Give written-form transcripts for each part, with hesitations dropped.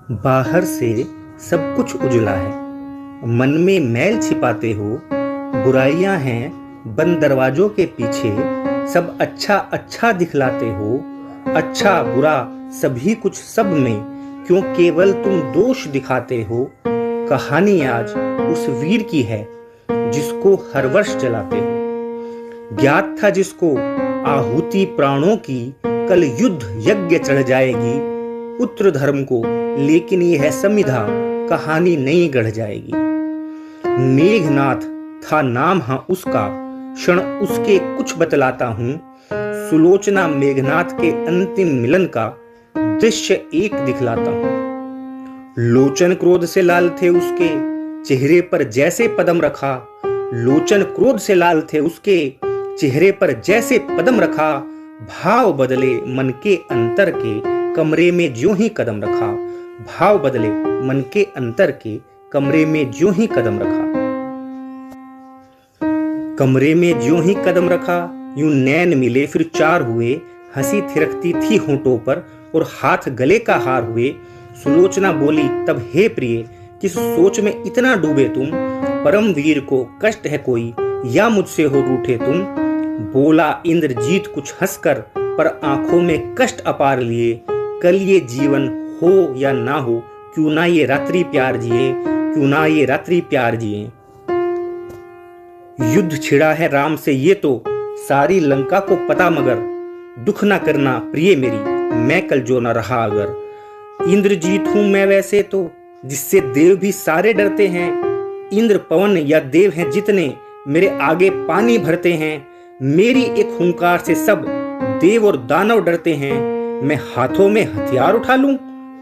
बाहर से सब कुछ उजला है, मन में मैल छिपाते हो। बुराइयां हैं बंद दरवाजों के पीछे, सब अच्छा अच्छा दिखलाते हो। अच्छा बुरा सभी कुछ सब में, क्यों केवल तुम दोष दिखाते हो। कहानी आज उस वीर की है जिसको हर वर्ष जलाते हो। ज्ञात था जिसको आहुति प्राणों की, कल युद्ध यज्ञ चढ़ जाएगी। पुत्र धर्म को लेकिन ये है संविधा, कहानी नहीं गढ़ जाएगी। मेघनाथ था नाम हाँ उसका, क्षण उसके कुछ बतलाता हूं। सुलोचना मेघनाथ के अंतिम मिलन का दृश्य एक दिखलाता हूं। लोचन क्रोध से लाल थे उसके, चेहरे पर जैसे पदम रखा। लोचन क्रोध से लाल थे उसके, चेहरे पर जैसे पदम रखा। भाव बदले मन के अंतर के, कमरे में ज्यों ही कदम रखा। भाव बदले मन के अंतर के, कमरे में ज्यों ही कदम रखा। कमरे में ज्यों ही कदम रखा, यूं नैन मिले फिर चार हुए। हंसी थिरकती थी होंठों पर और हाथ गले का हार हुए। सुलोचना बोली तब हे प्रिय, किस सोच में इतना डूबे तुम। परम वीर को कष्ट है कोई, या मुझसे हो रूठे तुम। बोला इंद्रजीत कुछ हंसकर, पर आंखों में कष्ट अपार लिए। कल ये जीवन हो या ना हो, क्यों ना ये रात्रि प्यार जिए। क्यों ना ये रात्रि प्यार जिए। युद्ध छिड़ा है राम से ये तो सारी लंका को पता, मगर दुख ना करना प्रिय मेरी, मैं कल जो ना रहा अगर। इंद्रजीत हूं मैं वैसे तो, जिससे देव भी सारे डरते हैं। इंद्र पवन या देव हैं जितने, मेरे आगे पानी भरते हैं। मेरी एक हुंकार से सब देव और दानव डरते हैं। मैं हाथों में हथियार उठा लूं,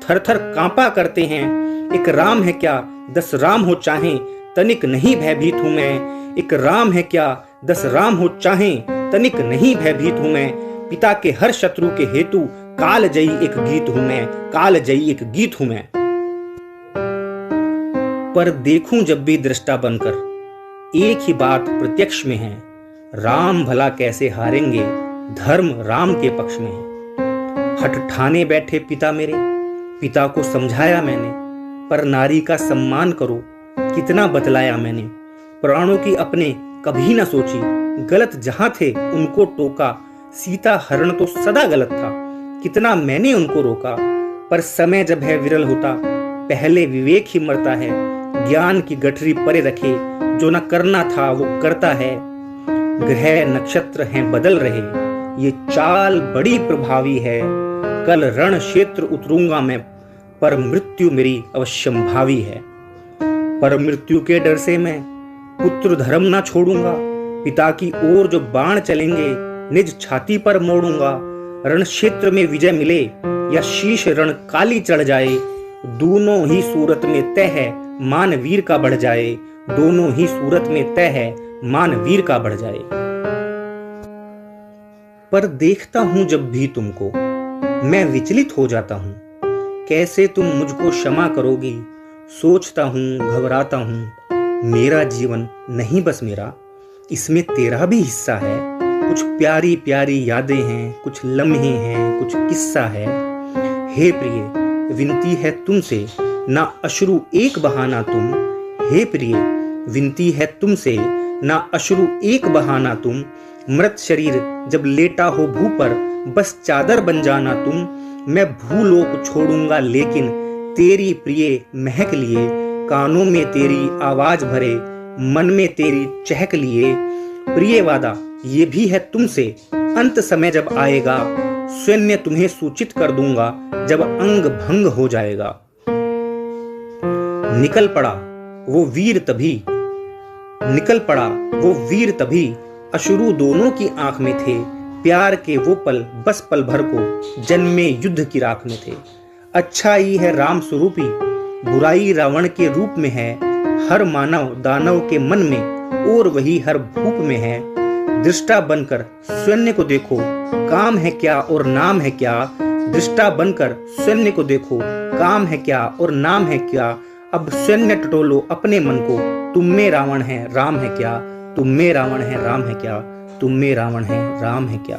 थर थर कांपा करते हैं। एक राम है क्या 10 राम हो चाहें, तनिक नहीं भयभीत हूं मैं। एक राम है क्या 10 राम हो चाहें, तनिक नहीं भयभीत हूं मैं। पिता के हर शत्रु के हेतु काल जयी एक गीत हूं मैं। काल जयी एक गीत हूं मैं। पर देखूं जब भी दृष्टा बनकर, एक ही बात प्रत्यक्ष में है। राम भला कैसे हारेंगे, धर्म राम के पक्ष में है। हठ ठाने बैठे पिता मेरे, पिता को समझाया मैंने। पर नारी का सम्मान करो, कितना बतलाया मैंने। प्राणों की अपने कभी ना सोची, गलत जहां थे उनको टोका। सीता हरण तो सदा गलत था, कितना मैंने उनको रोका। पर समय जब है विरल होता, पहले विवेक ही मरता है। ज्ञान की गठरी परे रखे, जो न करना था वो करता है। ग्रह नक्षत्र हैं बदल रहे, ये चाल बड़ी प्रभावी है। कल रण क्षेत्र उतरूंगा मैं, पर मृत्यु मेरी अवश्यंभावी है। पर मृत्यु के डर से मैं पुत्र धर्म ना छोड़ूंगा। पिता की ओर जो बाण चलेंगे, निज छाती पर मोड़ूंगा। रण क्षेत्र में विजय मिले या शीश रण काली चढ़ जाए, दोनों ही सूरत में तय है मान वीर का बढ़ जाए। दोनों ही सूरत में तय है मान वीर का बढ़ जाए। पर देखता हूं जब भी तुमको, मैं विचलित हो जाता हूं। कैसे तुम मुझको क्षमा करोगी, सोचता हूं घबराता हूं। मेरा जीवन नहीं बस मेरा, इसमें तेरा भी हिस्सा है। कुछ प्यारी प्यारी यादें हैं, कुछ लम्हे हैं, कुछ किस्सा है। हे प्रिय विनती है तुमसे, ना अश्रु एक बहाना तुम। हे प्रिय विनती है तुमसे, ना अश्रु एक बहाना तुम। मृत शरीर जब लेटा हो भू पर, बस चादर बन जाना तुम। मैं भूलोक छोड़ूंगा लेकिन तेरी प्रिय महक लिए। कानों में तेरी आवाज भरे, मन में तेरी चहक लिए। प्रिय वादा ये भी है तुमसे, अंत समय जब आएगा, सैन्य तुम्हें सूचित कर दूंगा जब अंग भंग हो जाएगा। निकल पड़ा वो वीर तभी, निकल पड़ा वो वीर तभी। अश्रु दोनों की आंख में थे, प्यार के वो पल बस पल भर को जन्मे युद्ध की राख में थे। अच्छाई है राम स्वरूपी, बुराई रावण के रूप में है। हर मानव दानव के मन में, और वही हर भूप में है। दृष्टा बनकर सैन्य को देखो, काम है क्या और नाम है क्या। दृष्टा बनकर सैन्य को देखो, काम है क्या और नाम है क्या। अब सैन्य टटोलो अपने मन को, तुम में रावण है राम है क्या। तुम में रावण है राम है क्या। तुम में रावण है राम है क्या।